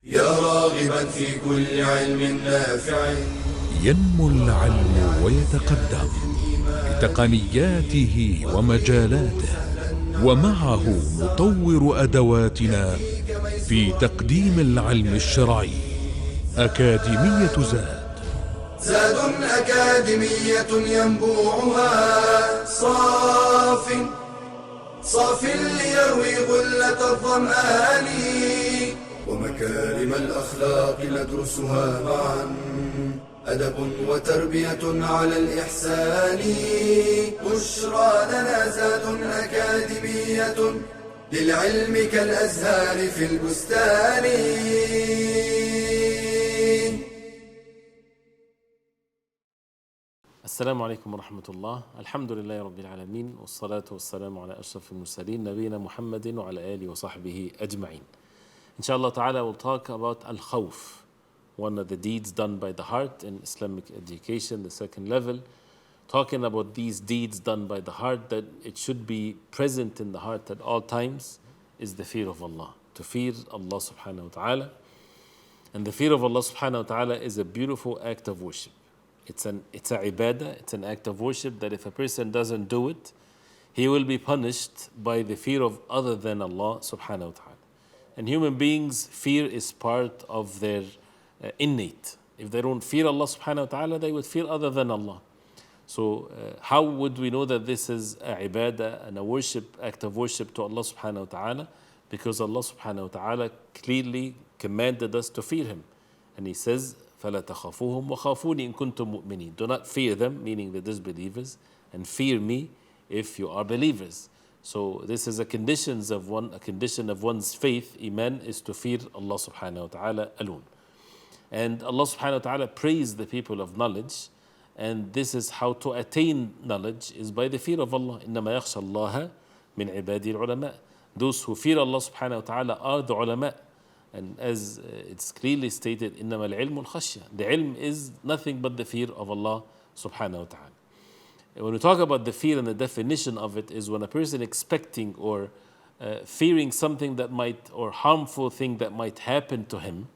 يا راغبا في كل علم نافع. ينمو العلم ويتقدم بتقنياته ومجالاته، ومعه نطور أدواتنا في تقديم العلم الشرعي. أكاديمية زاد أكاديمية ينبوعها صاف ليروي غلة الظمآن، ومكارم الأخلاق ندرسها معا، أدب وتربية على الإحسان. بشرى لنا زاد أكاديمية للعلم كالأزهار في البستان. السلام عليكم ورحمة الله. الحمد لله رب العالمين، والصلاة والسلام على أشرف المرسلين نبينا محمد وعلى آله وصحبه أجمعين. Inshallah ta'ala, we'll talk about al-khawf, one of the deeds done by the heart in Islamic education, the second level. Talking about these deeds done by the heart, that it should be present in the heart at all times, is the fear of Allah. To fear Allah subhanahu wa ta'ala. And the fear of Allah subhanahu wa ta'ala is a beautiful act of worship. It's a ibadah, it's an act of worship that if a person doesn't do it, he will be punished by the fear of other than Allah subhanahu wa ta'ala. And human beings, fear is part of their innate. If they don't fear Allah subhanahu wa ta'ala, they would fear other than Allah. So how would we know that this is a ibadah and a worship, act of worship to Allah subhanahu wa ta'ala? Because Allah subhanahu wa ta'ala clearly commanded us to fear Him. And He says, فَلَا تَخَافُوهُمْ وَخَافُونِي إِن كُنتُم مُؤْمِنِينَ. Do not fear them, meaning the disbelievers, and fear me if you are believers. So this is a condition of one's faith, iman, is to fear Allah subhanahu wa ta'ala alone. And Allah subhanahu wa ta'ala praised the people of knowledge, and this is how to attain knowledge, is by the fear of Allah. إِنَّمَا يَخْشَى اللَّهَ مِنْ عِبَادِهِ الْعُلَمَاء. Those who fear Allah subhanahu wa ta'ala are the ulama. And as it's clearly stated, إِنَّمَا الْعِلْمُ الْخَشْيَةِ. The ilm is nothing but the fear of Allah subhanahu wa ta'ala. When we talk about the fear, and the definition of it is when a person expecting or fearing something that might, or harmful thing that might happen to him,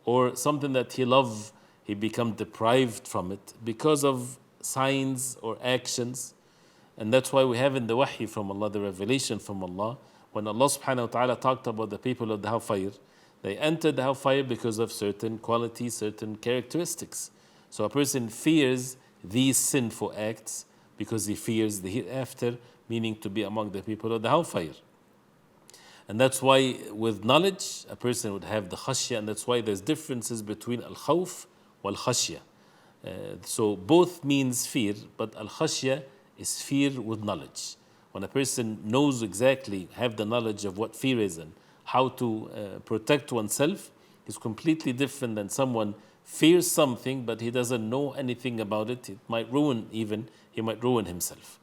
or something that he loves, he become deprived from it because of signs or actions. And that's why we have in the wahi from Allah, the revelation from Allah, when Allah subhanahu wa ta'ala talked about the people of the hellfire, they entered the hellfire because of certain qualities, certain characteristics. So a person fears these sinful acts because he fears the hereafter, meaning to be among the people of the hellfire. And that's why with knowledge, a person would have the khashya, and that's why there's differences between al-khawf wal-khashya. So both means fear, but al-khashya is fear with knowledge. When a person knows exactly, have the knowledge of what fear is and how to protect oneself, is completely different than someone fears something but he doesn't know anything about it. It might ruin he might ruin himself.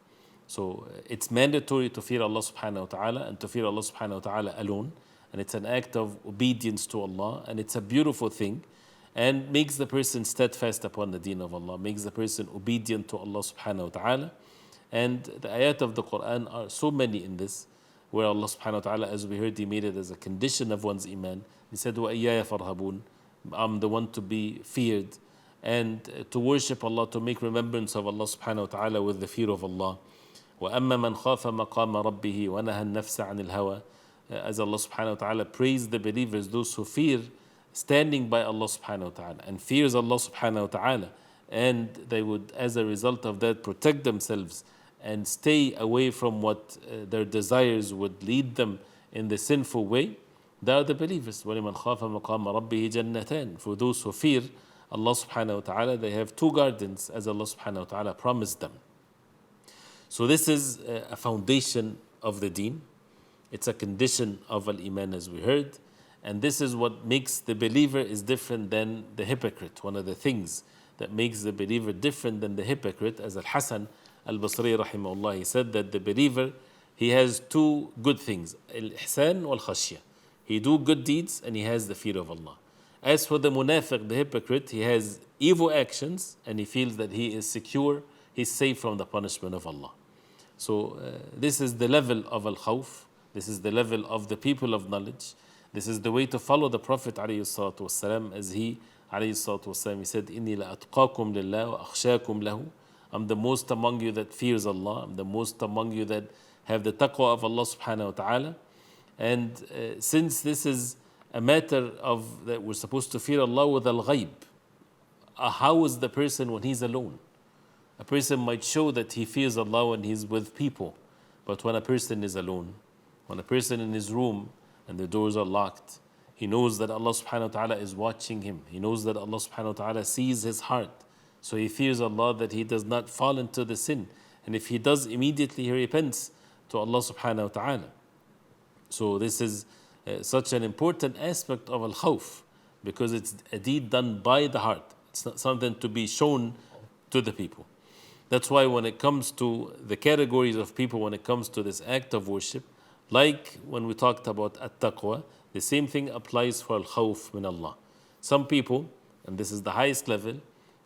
So it's mandatory to fear Allah subhanahu wa ta'ala, and to fear Allah subhanahu wa ta'ala alone. And it's an act of obedience to Allah, and it's a beautiful thing, and makes the person steadfast upon the deen of Allah, makes the person obedient to Allah subhanahu wa ta'ala. And the ayat of the Quran are so many in this, where Allah subhanahu wa ta'ala, as we heard, He made it as a condition of one's iman. He said, وَإِيَّايَ فَارْهَبُونَ. I'm the one to be feared, and to worship Allah, to make remembrance of Allah subhanahu wa ta'ala with the fear of Allah. وَأَمَّا مَنْ خَافَ مَقَامَ رَبِّهِ وَنَهَى النَّفْسَ عَنِ الْهَوَى. As Allah subhanahu wa ta'ala praised the believers, those who fear standing by Allah subhanahu wa ta'ala and fears Allah subhanahu wa ta'ala, and they would, as a result of that, protect themselves and stay away from what their desires would lead them in the sinful way. They are the believers. وَلِمَنْ خَافَ مَقَامَ رَبِّهِ جَنَّتَانِ. For those who fear Allah subhanahu wa ta'ala, they have two gardens, as Allah subhanahu wa ta'ala promised them. So this is a foundation of the deen. It's a condition of al-iman, as we heard. And this is what makes the believer is different than the hypocrite. One of the things that makes the believer different than the hypocrite, as Al-Hasan Al-Basri rahimahullah, he said that the believer, he has two good things, al-ihsan wal-khashya. He do good deeds and he has the fear of Allah. As for the munafiq, the hypocrite, he has evil actions and he feels that he is secure, he's safe from the punishment of Allah. So this is the level of al-khawf. This is the level of the people of knowledge. This is the way to follow the Prophet ﷺ, as he ﷺ, he said, إِنِّي لَأَتْقَاكُمْ لِلَّهِ وَأَخْشَاكُمْ لَهُ. I'm the most among you that fears Allah. I'm the most among you that have the taqwa of Allah subhanahu wa ta'ala. And since this is a matter of that we're supposed to fear Allah with al-ghayb, how is the person when he's alone? A person might show that he fears Allah when he's with people, but when a person is alone, when a person in his room and the doors are locked, he knows that Allah subhanahu wa ta'ala is watching him. He knows that Allah subhanahu wa ta'ala sees his heart. So he fears Allah that he does not fall into the sin. And if he does, immediately he repents to Allah subhanahu wa ta'ala. So this is such an important aspect of al-khawf, because it's a deed done by the heart. It's not something to be shown to the people. That's why when it comes to the categories of people, when it comes to this act of worship, like when we talked about at-taqwa, the same thing applies for al-khawf min Allah. Some people, and this is the highest level,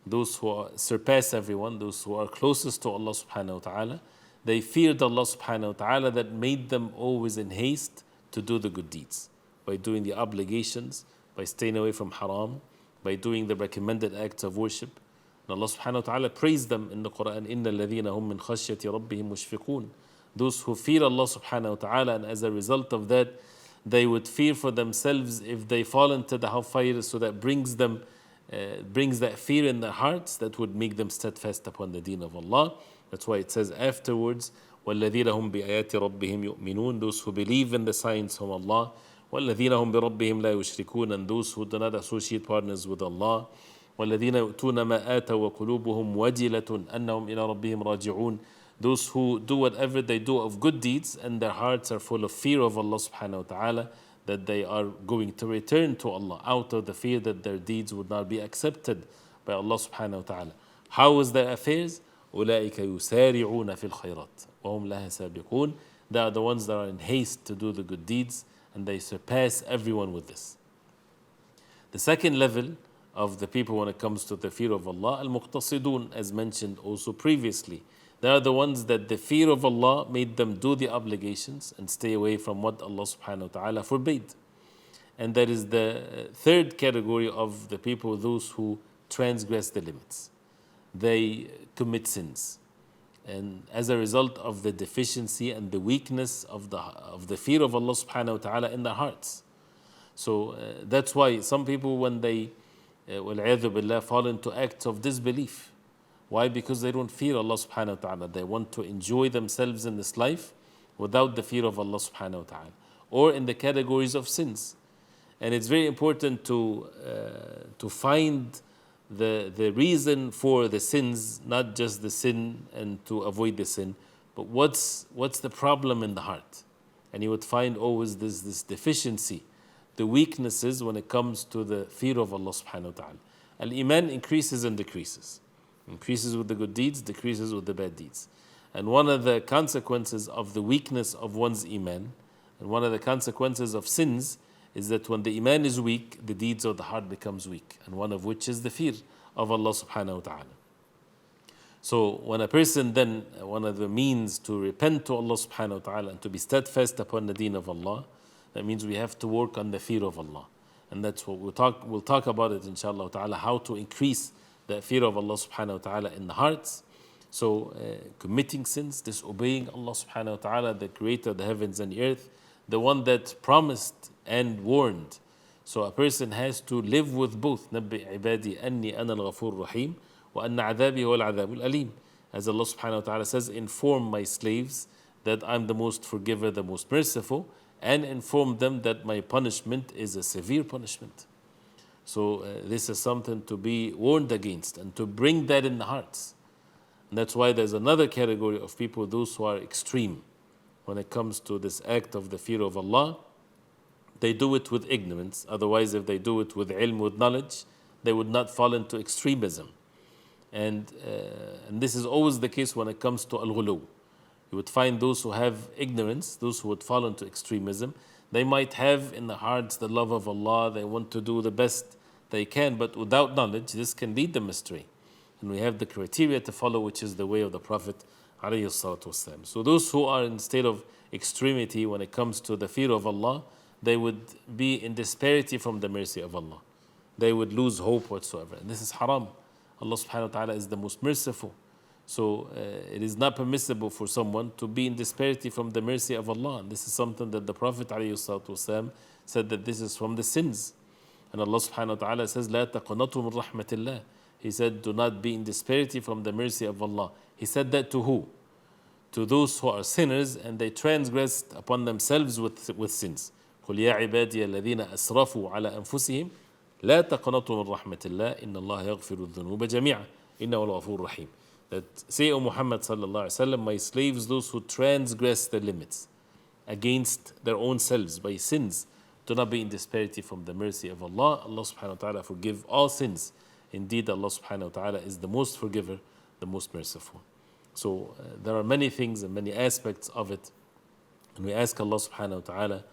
those who surpass everyone, those who are closest to Allah subhanahu wa ta'ala, they feared Allah subhanahu wa ta'ala that made them always in haste to do the good deeds, by doing the obligations, by staying away from haram, by doing the recommended acts of worship. And Allah subhanahu wa ta'ala praised them in the Quran, إِنَّ الَّذِينَ هُم مِّنْ خَشْيَةِ رَبِّهِمْ مُشْفِقُونَ. Those who fear Allah subhanahu wa ta'ala, and as a result of that, they would fear for themselves if they fall into the hellfire, so that brings that fear in their hearts that would make them steadfast upon the deen of Allah. That's why it says afterwards, وَالَّذِينَ هُمْ بِآيَاتِ رَبِّهِمْ يُؤْمِنُونَ. Those who believe in the signs from Allah. وَالَّذِينَ هُمْ بِرَبِّهِمْ لَا يُشْرِكُونَ. And those who do not associate partners with Allah. وَالَّذِينَ يُؤْتُونَ مَا آتَوا وَقُلُوبُهُمْ وَجِلَةٌ أَنَّهُمْ إِلَى رَبِّهِمْ رَاجِعُونَ. Those who do whatever they do of good deeds, and their hearts are full of fear of Allah subhanahu wa ta'ala, that they are going to return to Allah out of the fear that their deeds would not be accepted by Allah subhanahu wa ta'ala. How is their affairs? أُولَٰئِكَ يُسَارِعُونَ فِي الْخَيْرَاتِ وَهُمْ لَهَا سَابِقُونَ. They are the ones that are in haste to do the good deeds, and they surpass everyone with this. The second level of the people when it comes to the fear of Allah, al-muqtasidun, as mentioned also previously. They are the ones that the fear of Allah made them do the obligations and stay away from what Allah subhanahu wa ta'ala forbade. And that is the third category of the people, those who transgress the limits. They commit sins. And as a result of the deficiency and the weakness of the fear of Allah subhanahu wa ta'ala in their hearts. So that's why some people, when they وَالْعِيَاذُ بِاللَّهِ, fall into acts of disbelief. Why? Because they don't fear Allah subhanahu wa ta'ala. They want to enjoy themselves in this life without the fear of Allah subhanahu wa ta'ala. Or in the categories of sins. And it's very important to find the reason for the sins, not just the sin and to avoid the sin, but what's the problem in the heart. And you would find always this deficiency, the weaknesses when it comes to the fear of Allah subhanahu wa ta'ala. Al-Iman increases and decreases. Increases with the good deeds, decreases with the bad deeds. And one of the consequences of the weakness of one's Iman, and one of the consequences of sins, is that when the Iman is weak, the deeds of the heart becomes weak. And one of which is the fear of Allah subhanahu wa ta'ala. So when a person then, one of the means to repent to Allah subhanahu wa ta'ala and to be steadfast upon the deen of Allah, that means we have to work on the fear of Allah. And that's what we'll talk about it inshallah ta'ala, how to increase the fear of Allah subhanahu wa ta'ala in the hearts. So committing sins, disobeying Allah subhanahu wa ta'ala, the creator of the heavens and the earth, the one that promised and warned. So a person has to live with both. نَبِّئْ عِبَادِي أَنِّي أَنَا الْغَفُورُ الرَّحِيمُ وَأَنَّ عَذَابِي هُوَ الْعَذَابُ الْأَلِيمُ. As Allah subhanahu wa ta'ala says, inform my slaves that I'm the most forgiver, the most merciful, and inform them that my punishment is a severe punishment. So this is something to be warned against and to bring that in the hearts. And that's why there's another category of people, those who are extreme when it comes to this act of the fear of Allah. They do it with ignorance. Otherwise, if they do it with ilm, with knowledge, they would not fall into extremism. And this is always the case when it comes to al-ghulu. You would find those who have ignorance, those who would fall into extremism, they might have in their hearts the love of Allah, they want to do the best they can, but without knowledge, this can lead them astray. And we have the criteria to follow, which is the way of the Prophet ﷺ. So those who are in a state of extremity when it comes to the fear of Allah, they would be in disparity from the mercy of Allah. They would lose hope whatsoever. And this is haram. Allah subhanahu wa ta'ala is the most merciful. So it is not permissible for someone to be in disparity from the mercy of Allah. And this is something that the Prophet ﷺ said that this is from the sins. And Allah subhanahu wa ta'ala says, لا تقنطوا من رحمة الله. He said, do not be in disparity from the mercy of Allah. He said that to who? To those who are sinners and they transgressed upon themselves with sins. قل يا عبادي الذين أسرفوا على أنفسهم لا تقنطوا من رحمة الله إن الله يغفر الذنوب جميعا إنه الغفور الرحيم. That say, O Muhammad sallallahu alaihi wasallam, my slaves, those who transgress the limits against their own selves by sins, do not be in disparity from the mercy of Allah. Allah subhanahu wa ta'ala forgive all sins. Indeed, Allah subhanahu wa ta'ala is the most forgiver, the most merciful. So there are many things and many aspects of it. And we ask Allah subhanahu wa ta'ala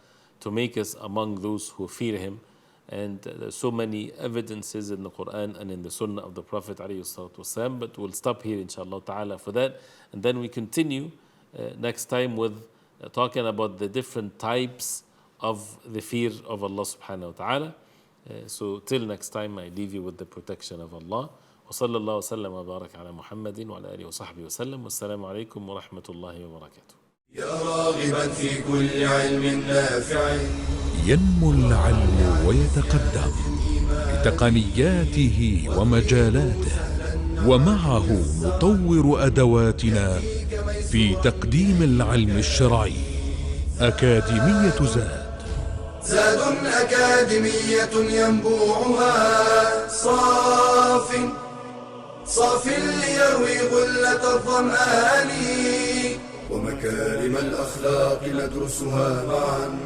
to make us among those who fear Him. And there's so many evidences in the Quran and in the Sunnah of the Prophet ﷺ, but we'll stop here inshallah ta'ala for that. And then we continue next time with talking about the different types of the fear of Allah subhanahu wa ta'ala. So till next time, I leave you with the protection of Allah. وصلى الله وسلم وبارك على محمد وعلى آله وصحبه وسلم والسلام عليكم ورحمة الله وبركاته. يا راغبا في كل علم نافع ينمو العلم ويتقدم بتقنياته ومجالاته، ومعه نطور أدواتنا في تقديم العلم الشرعي. أكاديمية زاد أكاديمية ينبوعها صاف ليروي غلة الظمآن، ومكارم الأخلاق ندرسها معا،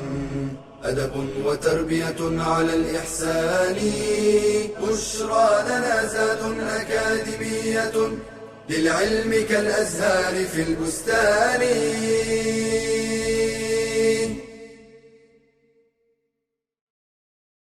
أدب وتربية على الإحسان. بشرى لنا زاد أكاديمية للعلم كالأزهار في البستان.